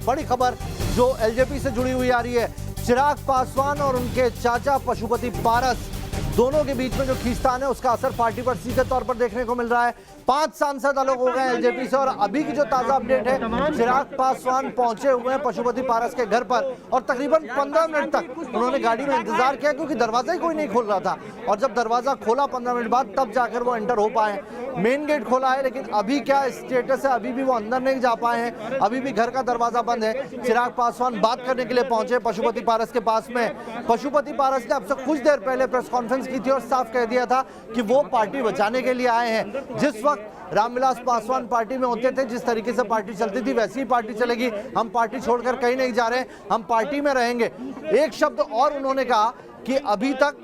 बड़ी खबर जो एलजेपी से जुड़ी हुई आ रही है। चिराग पासवान और उनके चाचा पशुपति पारस दोनों के बीच में जो खींचतान है उसका असर पार्टी पर सीधे तौर पर देखने को मिल रहा है। 5 सांसद अलग हो गए एलजेपी से और अभी की जो ताजा अपडेट है, चिराग पासवान पहुंचे हुए हैं पशुपति पारस के घर पर और तकरीबन 15 मिनट तक उन्होंने गाड़ी में इंतजार किया क्योंकि दरवाजा ही कोई नहीं खोल रहा था। और जब दरवाजा खोला 15 मिनट बाद तब जाकर वो एंटर हो पाए। मेन गेट खोला है लेकिन अभी क्या स्टेटस है, अभी भी वो अंदर नहीं जा पाए हैं, अभी भी घर का दरवाजा बंद है। चिराग पासवान बात करने के लिए पहुंचे पशुपति पारस के पास में। पशुपति पारस ने अब से कुछ देर पहले प्रेस कॉन्फ्रेंस की थी और साफ कह दिया था कि वो पार्टी बचाने के लिए आए हैं। जिस वक्त रामविलास पासवान पार्टी में होते थे, जिस तरीके से पार्टी चलती थी वैसी ही पार्टी चलेगी। हम पार्टी छोड़कर कहीं नहीं जा रहे, हम पार्टी में रहेंगे। एक शब्द और उन्होंने कहा कि अभी तक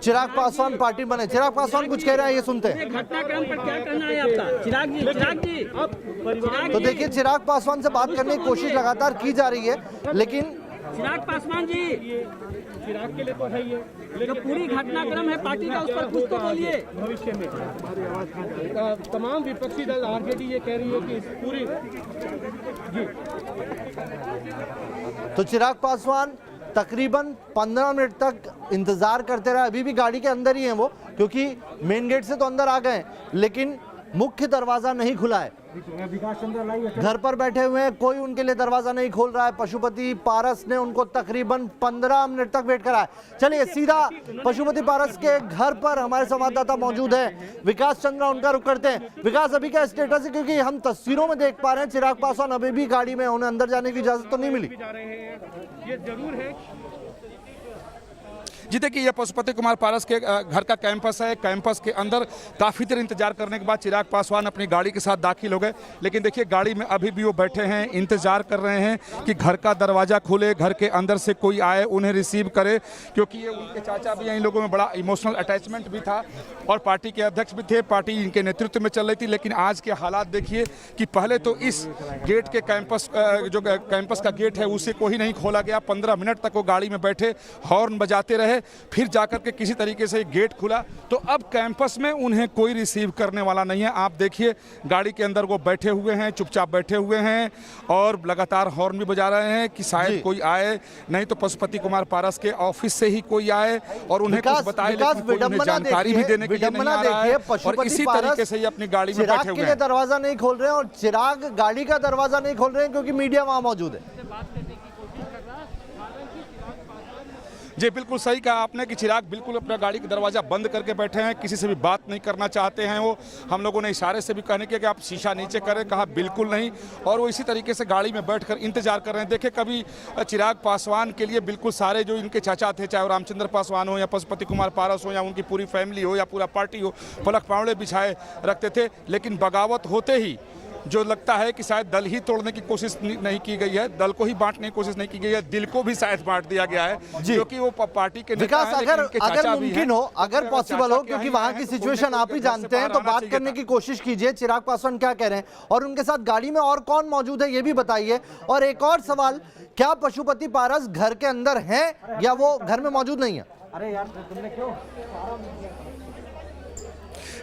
चिराग पासवान पार्टी बने। चिराग पासवान कुछ कह रहे हैं, ये सुनते हैं। घटनाक्रम पर क्या कहना है आपका? चिराग जी तो देखिए, चिराग पासवान से बात करने की कोशिश लगातार की जा रही है लेकिन चिराग पासवान जी, चिराग के लिए तो है ये, लेकिन पूरी घटनाक्रम है पार्टी का, उस पर कुछ तो बोलिए। भविष्य में तमाम विपक्षी दल आरजेडी ये कह रही है कि पूरी जी। तो चिराग पासवान तकरीबन 15 मिनट तक इंतजार करते रहे। अभी भी गाड़ी के अंदर ही हैं वो, क्योंकि मेन गेट से तो अंदर आ गए लेकिन मुख्य दरवाजा नहीं खुला है। घर पर बैठे हुए हैं, कोई उनके लिए दरवाजा नहीं खोल रहा है। पशुपति पारस ने उनको तकरीबन 15 मिनट तक वेट कराया। चलिए सीधा पशुपति पारस के घर पर हमारे संवाददाता मौजूद है, विकास चंद्रा, उनका रुख करते हैं। विकास, अभी क्या स्टेटस है? क्योंकि हम तस्वीरों में देख पा रहे हैं चिराग पासवान अभी भी गाड़ी में, उन्हें अंदर जाने की इजाजत तो नहीं मिली। ये जरूर है जी। देखिए, ये पशुपति कुमार पारस के घर का कैंपस है। कैंपस के अंदर काफ़ी देर इंतजार करने के बाद चिराग पासवान अपनी गाड़ी के साथ दाखिल हो गए। लेकिन देखिए, गाड़ी में अभी भी वो बैठे हैं, इंतजार कर रहे हैं कि घर का दरवाज़ा खुले, घर के अंदर से कोई आए, उन्हें रिसीव करे, क्योंकि ये उनके चाचा भी हैं। इन लोगों में बड़ा इमोशनल अटैचमेंट भी था और पार्टी के अध्यक्ष भी थे, पार्टी इनके नेतृत्व में चल रही थी। लेकिन आज के हालात देखिए कि पहले तो इस गेट के जो कैंपस का गेट है उसे को ही नहीं खोला गया। 15 मिनट तक वो गाड़ी में बैठे, हॉर्न बजाते रहे, फिर जाकर के किसी तरीके से गेट खुला। तो अब कैंपस में उन्हें कोई रिसीव करने वाला नहीं है। आप देखिए, गाड़ी के अंदर वो बैठे हुए हैं, चुपचाप बैठे हुए हैं और लगातार हॉर्न भी बजा रहे हैं कि शायद कोई आए, नहीं तो पशुपति कुमार पारस के ऑफिस से ही कोई आए और उन्हें कुछ बताए, लेकिन उन्हें जानकारी भी देने के लिए नहीं आ रहा है। और इसी तरीके से ही अपनी गाड़ी में बैठे हुए हैं। दरवाजा नहीं खोल रहे हैं और चिराग गाड़ी का दरवाजा नहीं खोल रहे हैं क्योंकि मीडिया वहां मौजूद है। जी, बिल्कुल सही कहा आपने कि चिराग बिल्कुल अपना गाड़ी का दरवाज़ा बंद करके बैठे हैं, किसी से भी बात नहीं करना चाहते हैं वो। हम लोगों ने इशारे से भी कहने किया कि आप शीशा नीचे करें, कहा बिल्कुल नहीं, और वो इसी तरीके से गाड़ी में बैठकर इंतजार कर रहे हैं। देखिए, कभी चिराग पासवान के लिए बिल्कुल सारे जो इनके चाचा थे, चाहे वो रामचंद्र पासवान हो या पशुपति कुमार पारस हो या उनकी पूरी फैमिली हो या पूरा पार्टी हो, पलक पावड़े बिछाए रखते थे। लेकिन बगावत होते ही जो लगता है कि शायद दल ही तोड़ने की कोशिश नहीं की गई है, दल को ही बांटने की कोशिश नहीं की गई है, दिल को भी शायद बांट दिया गया है, क्योंकि वो पार्टी के नेता हैं, लेकिन उनके चाचा भी हैं। मुमकिन हो, अगर पॉसिबल हो, क्योंकि वहां की सिचुएशन आप ही जानते हैं, तो बात करने की कोशिश कीजिए। चिराग पासवान क्या कह रहे हैं और उनके साथ गाड़ी में और कौन मौजूद है ये भी बताइए। और एक और सवाल, क्या पशुपति पारस घर के अंदर है या वो घर में मौजूद नहीं है? अरे यार, तुमने क्यों?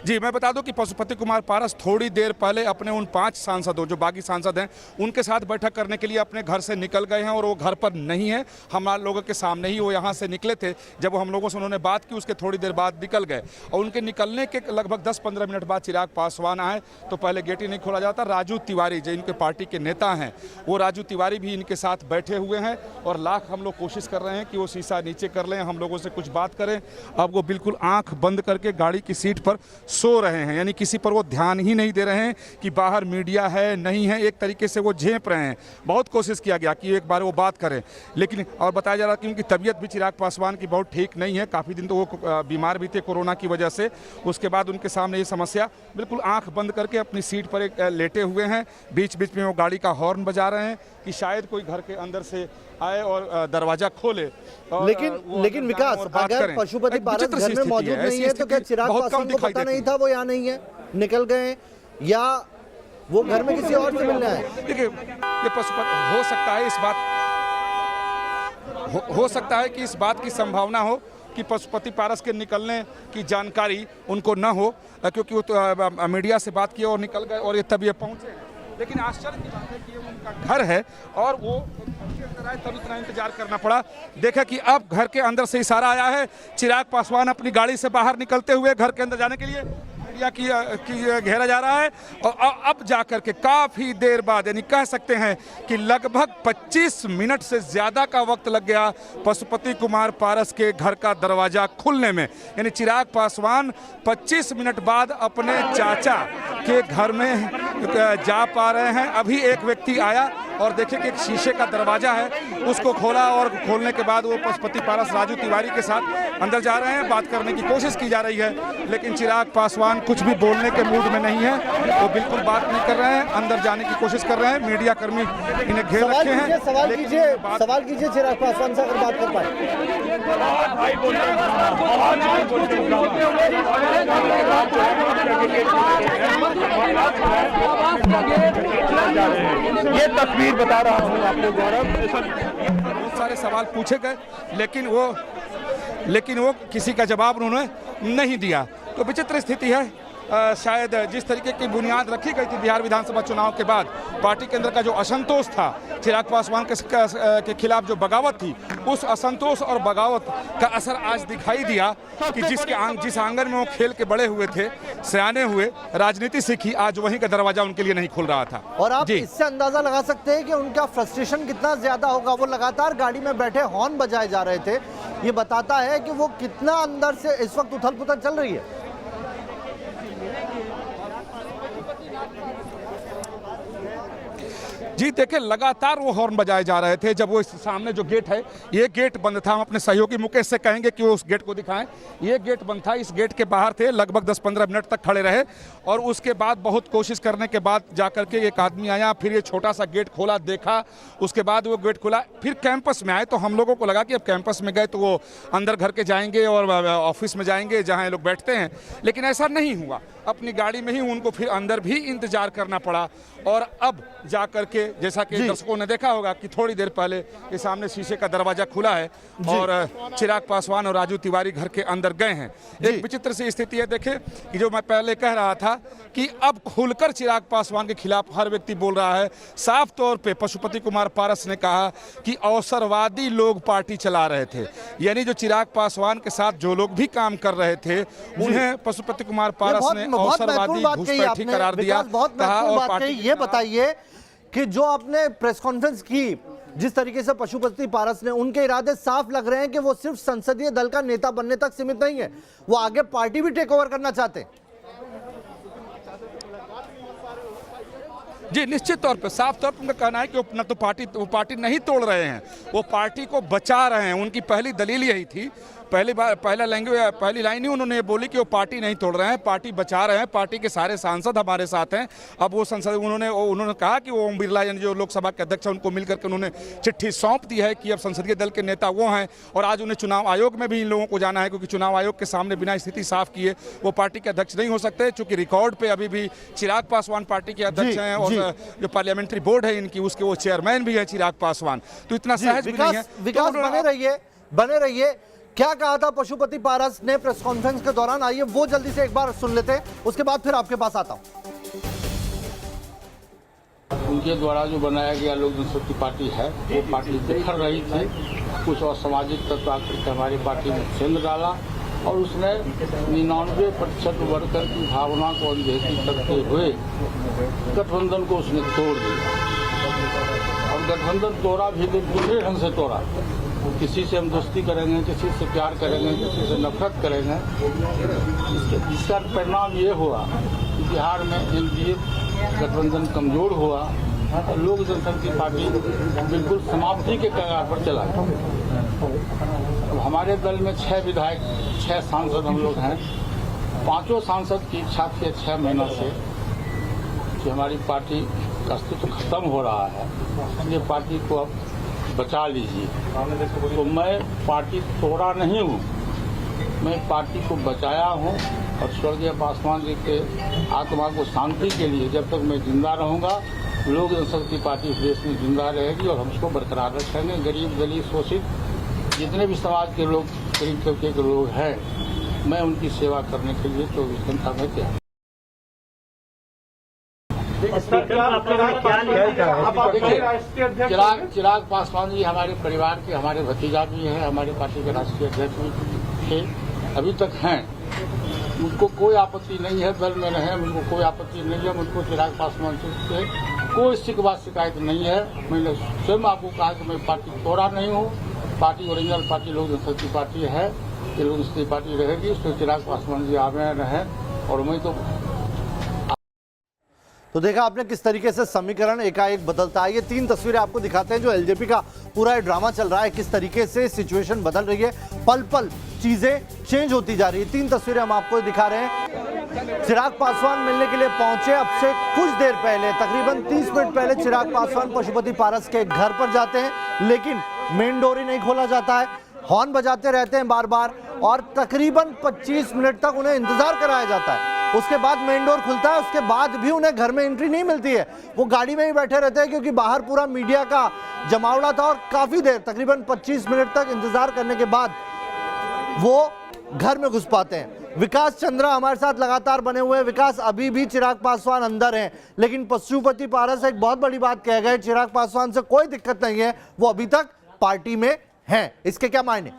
जी, मैं बता दूं कि पशुपति कुमार पारस थोड़ी देर पहले अपने उन 5 सांसदों, जो बागी सांसद हैं, उनके साथ बैठक करने के लिए अपने घर से निकल गए हैं और वो घर पर नहीं है। हमारे लोगों के सामने ही वो यहाँ से निकले थे। जब वो हम लोगों से उन्होंने बात की, उसके थोड़ी देर बाद निकल गए और उनके निकलने के लगभग 10-15 मिनट बाद चिराग पासवान आए तो पहले गेट ही नहीं खोला जाता। राजू तिवारी, जो इनके पार्टी के नेता हैं, वो राजू तिवारी भी इनके साथ बैठे हुए हैं और लाख हम लोग कोशिश कर रहे हैं कि वो शीशा नीचे कर लें, हम लोगों से कुछ बात करें। अब वो बिल्कुल आँख बंद करके गाड़ी की सीट पर सो रहे हैं, यानी किसी पर वो ध्यान ही नहीं दे रहे हैं कि बाहर मीडिया है नहीं है। एक तरीके से वो झेप रहे हैं। बहुत कोशिश किया गया कि एक बार वो बात करें, लेकिन और बताया जा रहा है कि उनकी तबीयत भी चिराग पासवान की बहुत ठीक नहीं है। काफ़ी दिन तो वो बीमार भी थे कोरोना की वजह से। उसके बाद उनके सामने ये समस्या, बिल्कुल आंख बंद करके अपनी सीट पर एक लेटे हुए हैं। बीच बीच में वो गाड़ी का हॉर्न बजा रहे हैं कि शायद कोई घर के अंदर से आए और दरवाजा खोले। लेकिन विकास, अगर पशुपति पारस घर में मौजूद नहीं है तो क्या चिराग पासवान को पता नहीं था वो यहाँ नहीं है, निकल गए, या वो घर में किसी और से मिलने आए? देखिए, ये पशुपति हो सकता है, इस बात हो सकता है कि इस बात की संभावना हो कि पशुपति पारस के निकलने की जानकारी उनको न हो, क्योंकि वो तो मीडिया से बात किए और निकल गए और ये तब ये पहुँचे। लेकिन आश्चर्य की बात है कि ये उनका घर है और वो तब इतना इंतजार करना पड़ा। देखा कि अब घर के अंदर से इशारा आया है, चिराग पासवान अपनी गाड़ी से बाहर निकलते हुए घर के अंदर जाने के लिए की घेरा जा रहा है और अब जाकर के काफ़ी देर बाद, यानी कह सकते हैं कि लगभग 25 मिनट से ज़्यादा का वक्त लग गया पशुपति कुमार पारस के घर का दरवाज़ा खुलने में। यानी चिराग पासवान 25 मिनट बाद अपने चाचा के घर में जा पा रहे हैं। अभी एक व्यक्ति आया और देखिए कि एक शीशे का दरवाज़ा है, उसको खोला और खोलने के बाद वो पशुपति पारस राजू तिवारी के साथ अंदर जा रहे हैं। बात करने की कोशिश की जा रही है, लेकिन चिराग पासवान कुछ भी बोलने के मूड में नहीं है, वो बिल्कुल बात नहीं कर रहे हैं, अंदर जाने की कोशिश कर रहे हैं। मीडिया कर्मी इन्हें घेर रखे हैं। सवाल कीजिए चिराग पासवान से अगर बात कर पाए। ये तस्वीर बता रहा हूँ आपको गौरव। बहुत सारे सवाल पूछे गए, लेकिन वो किसी का जवाब उन्होंने नहीं दिया। तो विचित्र स्थिति है। शायद जिस तरीके की बुनियाद रखी गई थी बिहार विधानसभा चुनाव के बाद, पार्टी के अंदर का जो असंतोष था, चिराग पासवान के खिलाफ जो बगावत थी, उस असंतोष और बगावत का असर आज दिखाई दिया कि जिस आंगन में वो खेल के बड़े हुए थे, सयाने हुए, राजनीति सीखी, आज वहीं का दरवाजा उनके लिए नहीं खुल रहा था। और आप इससे अंदाजा लगा सकते हैं कि उनका फ्रस्ट्रेशन कितना ज्यादा होगा। वो लगातार गाड़ी में बैठे हॉर्न बजाए जा रहे थे, ये बताता है कि वो कितना अंदर से इस वक्त उथल पुथल चल रही है। जी देखिए, लगातार वो हॉर्न बजाए जा रहे थे। जब वो इस सामने जो गेट है, ये गेट बंद था। हम अपने सहयोगी मुकेश से कहेंगे कि वो उस गेट को दिखाएं। ये गेट बंद था, इस गेट के बाहर थे, लगभग 10-15 मिनट तक खड़े रहे और उसके बाद बहुत कोशिश करने के बाद जाकर के एक आदमी आया, फिर ये छोटा सा गेट खोला, देखा, उसके बाद वो गेट खुला, फिर कैंपस में आए। तो हम लोगों को लगा कि अब कैंपस में गए तो वो अंदर घर के जाएंगे और ऑफिस में जाएंगे जहाँ ये लोग बैठते हैं, लेकिन ऐसा नहीं हुआ। अपनी गाड़ी में ही उनको फिर अंदर भी इंतजार करना पड़ा। और अब जाकर के, जैसा कि दर्शकों ने देखा होगा कि थोड़ी देर पहले ये सामने शीशे का दरवाजा खुला है और चिराग पासवान और राजू तिवारी घर के अंदर गए हैं। एक विचित्र सी स्थिति है। देखे कि जो मैं पहले कह रहा था कि अब खुलकर चिराग पासवान के खिलाफ हर व्यक्ति बोल रहा है। साफ तौर पे पशुपति कुमार पारस ने कहा कि अवसरवादी लोग पार्टी चला रहे थे, यानी जो चिराग पासवान के साथ जो लोग भी काम कर रहे थे उन्हें पशुपति कुमार पारस ने अवसरवादी घुसपैठी करार दिया। ये बताइए कि जो आपने प्रेस कॉन्फ्रेंस की, जिस तरीके से पशुपति पारस ने, उनके इरादे साफ लग रहे हैं कि वो सिर्फ संसदीय दल का नेता बनने तक सीमित नहीं है, वो आगे पार्टी भी टेक ओवर करना चाहते हैं। जी निश्चित तौर पे, साफ तौर पर उनका कहना है कि वो पार्टी नहीं तोड़ रहे हैं, वो पार्टी को बचा रहे हैं। उनकी पहली दलील यही थी, पहली लाइन ही उन्होंने बोली कि वो पार्टी नहीं तोड़ रहे हैं, पार्टी बचा रहे हैं, पार्टी के सारे सांसद हमारे साथ हैं। अब वो संसद उन्होंने कहा कि वो ओम बिरला यानी जो लोकसभा के अध्यक्ष हैं उनको मिलकर के उन्होंने चिट्ठी सौंप दी है कि अब संसदीय दल के नेता वो हैं और आज उन्हें चुनाव आयोग में भी इन लोगों को जाना है, क्योंकि चुनाव आयोग के सामने बिना स्थिति साफ किए वो पार्टी के अध्यक्ष नहीं हो सकते। चूंकि रिकॉर्ड पे अभी भी चिराग पासवान पार्टी के अध्यक्ष हैं और जो पार्लियामेंट्री बोर्ड है इनकी, उसके वो चेयरमैन भी है चिराग पासवान, तो इतना सहज भी नहीं है। विकास बने रहिए। क्या कहा था पशुपति पारस ने प्रेस कॉन्फ्रेंस के दौरान, आइए वो जल्दी से एक बार सुन लेते हैं, उसके बाद फिर आपके पास आता हूं। उनके द्वारा जो बनाया गया लोक जनशक्ति पार्टी है, वो पार्टी बिखर रही थी। कुछ असामाजिक तत्व आकर हमारी पार्टी में छेद डाला और उसने 99% वर्कर की भावना को अनदेखी करते हुए गठबंधन को उसने तोड़ दिया। और गठबंधन तोड़ा भी दूसरे ढंग से तोड़ा। किसी से हम दोस्ती करेंगे, किसी से प्यार करेंगे, किसी से नफरत करेंगे। इसका परिणाम ये हुआ कि बिहार में एनडीए गठबंधन कमजोर हुआ और लोक जनशक्ति पार्टी बिल्कुल समाप्ति के कगार पर चला गया। अब हमारे दल में 6 विधायक, 6 सांसद हम लोग हैं। 5 सांसद की इच्छा थी 6 महीना से कि हमारी पार्टी का अस्तित्व खत्म हो रहा है, इसलिए पार्टी को अब बचा लीजिए। तो मैं पार्टी तोड़ा नहीं हूँ, मैं पार्टी को बचाया हूँ और स्वर्गीय पासवान जी के आत्मा को शांति के लिए जब तक मैं जिंदा रहूँगा, लोक जनशक्ति पार्टी देश में जिंदा रहेगी और हम उसको बरकरार रखेंगे। गरीब दलित शोषित जितने भी समाज के लोग, गरीब तबके के लोग हैं, मैं उनकी सेवा करने के लिए 24 घंटा में तैयार। चिराग पासवान जी हमारे परिवार के, हमारे भतीजा भी हैं, हमारे पार्टी के राष्ट्रीय अध्यक्ष भी थे, अभी तक हैं। उनको कोई आपत्ति नहीं है, दल में रहे, उनको कोई आपत्ति नहीं है। उनको चिराग पासवान से कोई शिकवा शिकायत नहीं है। मैंने स्वयं आपको कहा कि मैं पार्टी तोड़ा नहीं हूँ। पार्टी ओरिजिनल पार्टी लोक जनशक्ति पार्टी है, ये लोक जनशक्ति पार्टी रहेगी। इसमें चिराग पासवान जी आगे रहे और मैं तो देखा आपने किस तरीके से समीकरण एकाएक बदलता है। ये 3 तस्वीरें आपको दिखाते हैं जो एलजेपी का पूरा ड्रामा चल रहा है, किस तरीके से सिचुएशन बदल रही है, पल पल चीजें चेंज होती जा रही है। 3 तस्वीरें हम आपको दिखा रहे हैं। चिराग पासवान मिलने के लिए पहुंचे, अब से कुछ देर पहले, तकरीबन 30 मिनट पहले चिराग पासवान पशुपति पारस के घर पर जाते हैं, लेकिन मेन डोर ही नहीं खोला जाता है। हॉर्न बजाते रहते हैं बार बार और तकरीबन 25 मिनट तक उन्हें इंतजार कराया जाता है। उसके बाद मेन डोर खुलता है, उसके बाद भी उन्हें घर में एंट्री नहीं मिलती है। वो गाड़ी में ही बैठे रहते हैं क्योंकि बाहर पूरा मीडिया का जमावड़ा था और काफी देर, तकरीबन 25 मिनट तक इंतजार करने के बाद वो घर में घुस पाते हैं। विकास चंद्रा हमारे साथ लगातार बने हुए हैं। विकास, अभी भी चिराग पासवान अंदर हैं, लेकिन पशुपति पारस एक बहुत बड़ी बात कह गए, चिराग पासवान से कोई दिक्कत नहीं है, वो अभी तक पार्टी में हैं। इसके क्या मायने?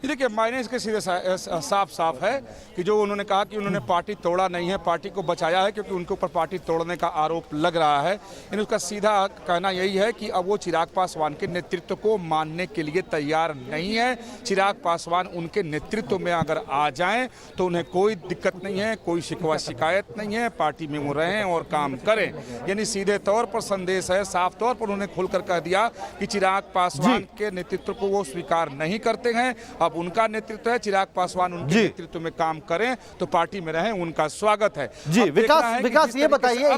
देखिए, मायने इसके सीधे साफ साफ है कि जो उन्होंने कहा कि उन्होंने पार्टी तोड़ा नहीं है, पार्टी को बचाया है क्योंकि उनके ऊपर पार्टी तोड़ने का आरोप लग रहा है। लेकिन उसका सीधा कहना यही है कि अब वो चिराग पासवान के नेतृत्व को मानने के लिए तैयार नहीं है। चिराग पासवान उनके नेतृत्व में अगर आ जाएं तो उन्हें कोई दिक्कत नहीं है, कोई शिकवा शिकायत नहीं है, पार्टी में वो रहें और काम करें। यानी सीधे तौर पर संदेश है, साफ तौर पर उन्होंने खुलकर कह दिया कि चिराग पासवान के नेतृत्व को वो स्वीकार नहीं करते हैं। अब उनका नेतृत्व है, चिराग पासवान उनके नेतृत्व में काम करें तो पार्टी में रहें, उनका स्वागत है। जी विकास ये बताइए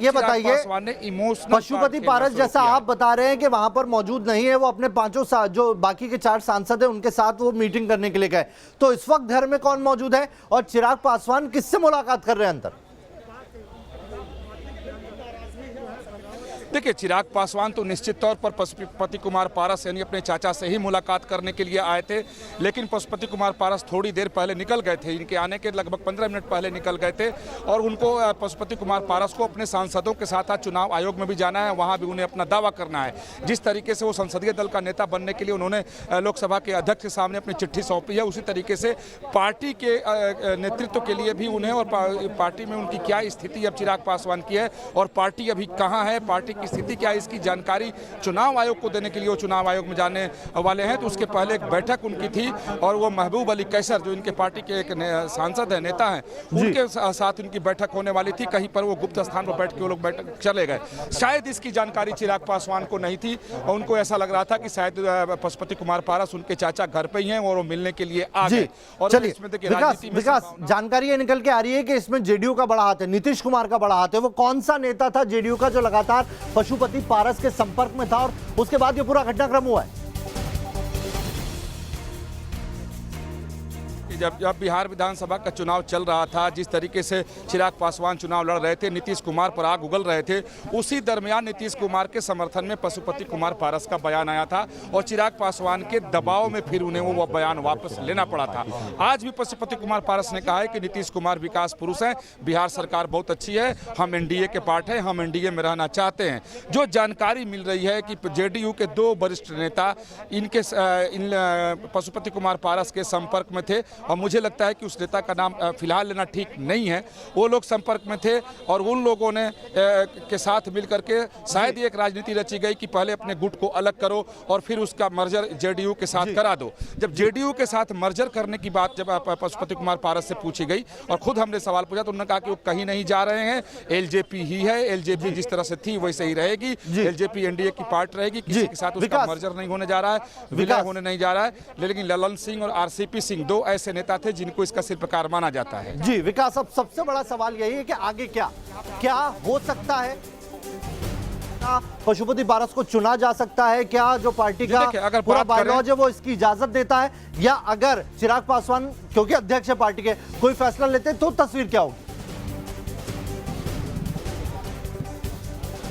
पशुपति पारस जैसा आप बता रहे हैं कि वहां पर मौजूद नहीं है, वो अपने 5 जो बाकी के 4 सांसद हैं उनके साथ वो मीटिंग करने के लिए गए, तो इस वक्त घर में कौन मौजूद है और चिराग पासवान किससे मुलाकात कर रहे हैं अंदर? देखिए, चिराग पासवान तो निश्चित तौर पर पशुपति कुमार पारस यानी अपने चाचा से ही मुलाकात करने के लिए आए थे, लेकिन पशुपति कुमार पारस थोड़ी देर पहले निकल गए थे। इनके आने के लगभग 15 मिनट पहले निकल गए थे और उनको पशुपति कुमार पारस को अपने सांसदों के साथ चुनाव आयोग में भी जाना है, वहाँ भी उन्हें अपना दावा करना है। जिस तरीके से वो संसदीय दल का नेता बनने के लिए उन्होंने लोकसभा के अध्यक्ष के सामने अपनी चिट्ठी सौंपी है, उसी तरीके से पार्टी के नेतृत्व के लिए भी उन्हें और पार्टी में उनकी क्या स्थिति अब चिराग पासवान की है और पार्टी अभी कहाँ है, पार्टी की स्थिति क्या है, इसकी जानकारी चुनाव आयोग को देने के लिए वो चुनाव आयोग में जाने वाले हैं। तो उसके पहले एक बैठक उनकी थी और वो महबूब अली कैसर जो इनके पार्टी के एक सांसद है, नेता हैं, उनके साथ उनकी बैठक होने वाली थी। कहीं पर वो गुप्त स्थान पर बैठ के वो लोग बैठक चले गए। शायद इसकी जानकारी चिराग पासवान को नहीं थी और उनको ऐसा लग रहा था कि शायद पशुपति कुमार पारस उनके चाचा घर पे ही हैं और वो मिलने के लिए आ गए। और चलिए विकास, जानकारी ये निकल के आ रही है कि इसमें जेडीयू का बड़ा हाथ है, नीतीश कुमार का बड़ा हाथ है। वो कौन सा नेता था जेडीयू का जो लगातार पशुपति पारस के संपर्क में था और उसके बाद ये पूरा घटनाक्रम हुआ है? जब बिहार विधानसभा का चुनाव चल रहा था, जिस तरीके से चिराग पासवान चुनाव लड़ रहे थे, नीतीश कुमार पर आग उगल रहे थे, उसी दरमियान नीतीश कुमार के समर्थन में पशुपति कुमार पारस का बयान आया था और चिराग पासवान के दबाव में फिर उन्हें वो बयान वापस लेना पड़ा था। आज भी पशुपति कुमार पारस ने कहा है कि नीतीश कुमार विकास पुरुष हैं, बिहार सरकार बहुत अच्छी है, हम एनडीए के पार्ट हैं, हम एनडीए में रहना चाहते हैं। जो जानकारी मिल रही है कि जेडीयू के 2 वरिष्ठ नेता पशुपति कुमार पारस के संपर्क में थे और मुझे लगता है कि उस नेता का नाम फिलहाल लेना ठीक नहीं है। वो लोग संपर्क में थे और उन लोगों ने के साथ मिलकर के शायद एक राजनीति रची गई कि पहले अपने गुट को अलग करो और फिर उसका मर्जर जेडीयू के साथ करा दो। जब जेडीयू के साथ मर्जर करने की बात जब पशुपति कुमार पारस से पूछी गई और खुद हमने सवाल पूछा तो उन्होंने कहा कि वो कहीं नहीं जा रहे हैं, एलजेपी ही है, एलजेपी जिस तरह से थी वैसे ही रहेगी, एलजेपी एनडीए की पार्ट रहेगी, किसी के साथ उसका मर्जर नहीं होने जा रहा है, विलय होने नहीं जा रहा है। लेकिन ललन सिंह और आरसीपी सिंह 2 ऐसे नेता थे जिनको इसका शिल्पकार माना जाता है। जी विकास, अब सबसे बड़ा सवाल यही है कि आगे क्या हो सकता है? पशुपति पारस को चुना जा सकता है क्या? जो पार्टी का अगर पूरा बायलॉज है वो इसकी इजाजत देता है, या अगर चिराग पासवान क्योंकि अध्यक्ष है पार्टी के कोई फैसला लेते तो तस्वीर क्या होगी?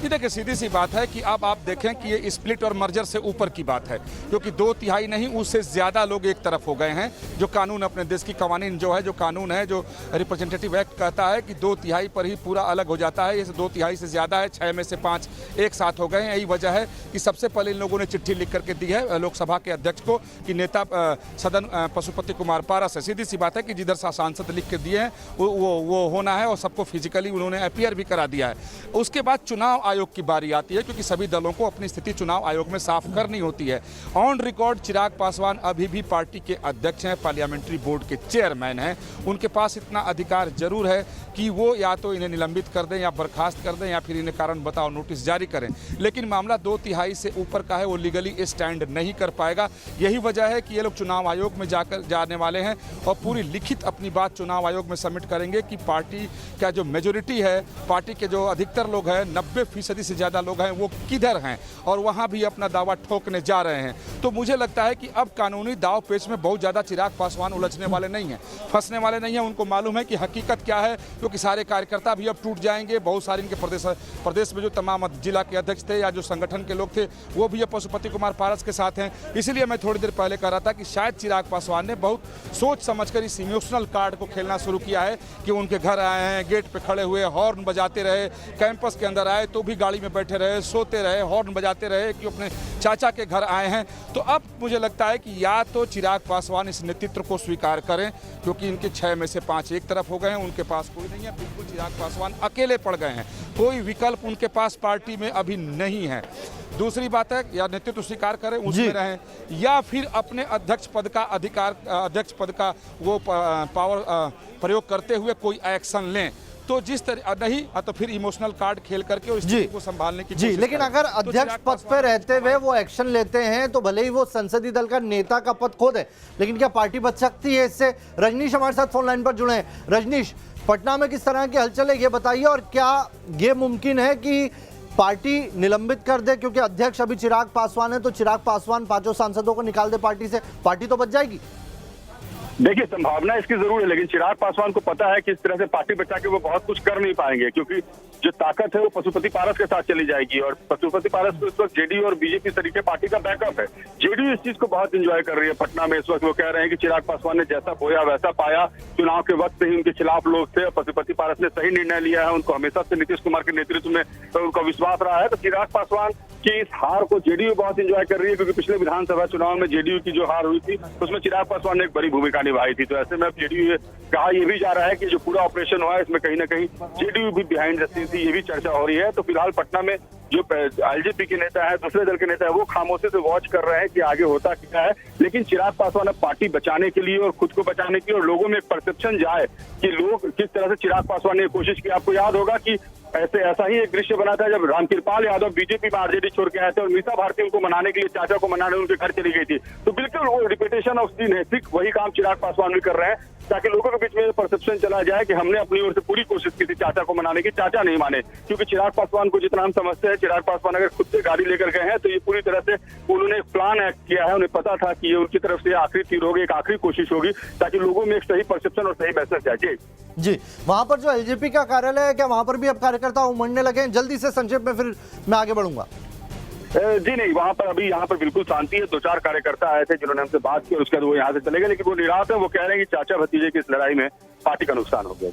ये देखिए सीधी सी बात है कि अब आप देखें कि ये स्प्लिट और मर्जर से ऊपर की बात है, क्योंकि 2/3 नहीं उससे ज़्यादा लोग एक तरफ हो गए हैं। जो कानून अपने देश की कवानीन जो है, जो कानून है, जो रिप्रेजेंटेटिव एक्ट कहता है कि 2/3 पर ही पूरा अलग हो जाता है, ये 2/3 से ज़्यादा है, 6 में से 5 एक साथ हो गए हैं। यही वजह है कि सबसे पहले इन लोगों ने चिट्ठी लिख करके दी है लोकसभा के अध्यक्ष को कि नेता सदन पशुपति कुमार पारस है। सीधी सी बात है कि जिधर सांसद लिख के दिए हैं वो होना है, और सबको फिजिकली उन्होंने अपीयर भी करा दिया है। उसके बाद चुनाव आयोग की बारी आती है, क्योंकि सभी दलों को अपनी स्थिति चुनाव आयोग में साफ करनी होती है। ऑन रिकॉर्ड चिराग पासवान अभी भी पार्टी के अध्यक्ष हैं, पार्लियामेंट्री बोर्ड के चेयरमैन हैं। उनके पास इतना अधिकार जरूर है कि वो या तो इन्हें निलंबित कर दें या बर्खास्त कर दें या फिर इन्हें कारण बताओ नोटिस जारी करें, लेकिन मामला 2/3 से ऊपर का है, वो लीगली स्टैंड नहीं कर पाएगा। यही वजह है कि ये लोग चुनाव आयोग में जाने वाले हैं और पूरी लिखित अपनी बात चुनाव आयोग में सबमिट करेंगे कि पार्टी का जो मेजोरिटी है, पार्टी के जो अधिकतर लोग हैं, 90% से ज़्यादा लोग हैं, वो किधर हैं, और वहाँ भी अपना दावा ठोकने जा रहे हैं। तो मुझे लगता है कि अब कानूनी दाव पेच में बहुत ज़्यादा चिराग पासवान उलझने वाले नहीं हैं, फंसने वाले नहीं हैं। उनको मालूम है कि हकीकत क्या है, क्योंकि सारे कार्यकर्ता भी अब टूट जाएंगे। बहुत सारे इनके प्रदेश में जो तमाम जिला के अध्यक्ष थे या जो संगठन के लोग थे, वो भी अब पशुपति कुमार पारस के साथ हैं। इसलिए मैं थोड़ी देर पहले कह रहा था कि शायद चिराग पासवान ने बहुत सोच समझकर इस इमोशनल कार्ड को खेलना शुरू किया है कि उनके घर आए हैं, गेट पे खड़े हुए हॉर्न बजाते रहे, कैंपस के अंदर आए तो भी गाड़ी में बैठे रहे, सोते रहे, हॉर्न बजाते रहे कि अपने चाचा के घर आए हैं। तो अब मुझे लगता है कि या तो चिराग पासवान इस नेतृत्व को स्वीकार करें, क्योंकि इनके 6 में से 5 एक तरफ हो गए हैं, उनके पास कोई नहीं है, बिल्कुल चिराग पासवान अकेले पड़ गए हैं, कोई विकल्प उनके पास पार्टी में अभी नहीं है। दूसरी बात है, या नेतृत्व स्वीकार करें उसमें रहें, या फिर अपने अध्यक्ष पद का वो पावर प्रयोग करते हुए कोई एक्शन लें। तो जिस तरह नहीं तो फिर इमोशनल कार्ड खेल करके उस चीज को संभालने की कोशिश लेकिन अगर अध्यक्ष पद पे रहते हुए वो एक्शन लेते हैं तो भले ही वो संसदीय दल का नेता का पद खो दे, लेकिन क्या पार्टी बच सकती है इससे? रजनीश हमारे साथ फोन लाइन पर जुड़े हैं। रजनीश, पटना में किस तरह की हलचल है ये बताइए, और क्या ये मुमकिन है कि पार्टी निलंबित कर दे, क्योंकि अध्यक्ष अभी चिराग पासवान है, तो चिराग पासवान 5 सांसदों को निकाल दे पार्टी से, पार्टी तो बच जाएगी? देखिए, संभावना इसकी जरूर है, लेकिन चिराग पासवान को पता है कि इस तरह से पार्टी बचा के वो बहुत कुछ कर नहीं पाएंगे, क्योंकि जो ताकत है वो पशुपति पारस के साथ चली जाएगी। और पशुपति पारस को इस वक्त जेडीयू और बीजेपी तरीके पार्टी का बैकअप है। जेडीयू इस चीज को बहुत एंजॉय कर रही है पटना में इस वक्त। वो कह रहे हैं कि चिराग पासवान ने जैसा बोया वैसा पाया, चुनाव के वक्त ही उनके खिलाफ लोग थे, पशुपति पारस ने सही निर्णय लिया है, उनको हमेशा से नीतीश कुमार के नेतृत्व में उनका विश्वास रहा है। तो चिराग पासवान की इस हार को जेडीयू बहुत एंजॉय कर रही है, क्योंकि पिछले विधानसभा चुनाव में जेडीयू की जो हार हुई थी उसमें चिराग पासवान ने एक बड़ी भूमिका निभाई थी। तो ऐसे में अब जेडीयू कहा यह भी जा रहा है कि जो पूरा ऑपरेशन हुआ है इसमें कहीं ना कहीं जेडीयू भी बिहाइंड द सीन थी, ये भी चर्चा हो रही है। तो फिलहाल पटना में जो एलजेपी के नेता है, दूसरे दल के नेता है, वो खामोशी से वॉच कर रहे हैं कि आगे होता क्या है। लेकिन चिराग पासवान अब पार्टी बचाने के लिए और खुद को बचाने के लिए और लोगों में एक परसेप्शन जाए कि लोग किस तरह से चिराग पासवान ने कोशिश की। आपको याद होगा कि ऐसा ही एक दृश्य बना था जब रामकृपाल यादव बीजेपी में आरजेडी छोड़ के आए थे और मीसा भारती उनको मनाने के लिए, चाचा को मनाने उनके घर चली गई थी। तो बिल्कुल वो रिपीटेशन ऑफ सीन है, ठीक वही काम चिराग पासवान भी कर रहे हैं, ताकि लोगों के बीच में परसेप्शन चला जाए कि हमने अपनी ओर से पूरी कोशिश की थी चाचा को मनाने की, चाचा नहीं माने। क्योंकि चिराग पासवान को जितना हम समझते हैं, चिराग पासवान अगर खुद से गाड़ी लेकर गए हैं तो ये पूरी तरह से उन्होंने एक प्लान एक्ट किया है। उन्हें पता था कि ये उनकी तरफ से आखिरी तीर होगी, एक आखिरी कोशिश होगी, ताकि लोगों में एक सही परसेप्शन और सही मैसेज जाए। जी, वहां पर जो एलजेपी का कार्यालय है, क्या वहां पर भी अब कार्यकर्ता उमड़ने लगे हैं? जल्दी से संक्षेप में फिर मैं आगे बढ़ूंगा। जी नहीं, वहां पर अभी यहाँ पर बिल्कुल शांति है। 2-4 कार्यकर्ता आए थे जिन्होंने हमसे बात की और उसके बाद वो यहाँ से चले गए, लेकिन वो निराश है। वो कह रहे हैं कि चाचा भतीजे की इस लड़ाई में पार्टी का नुकसान हो गया।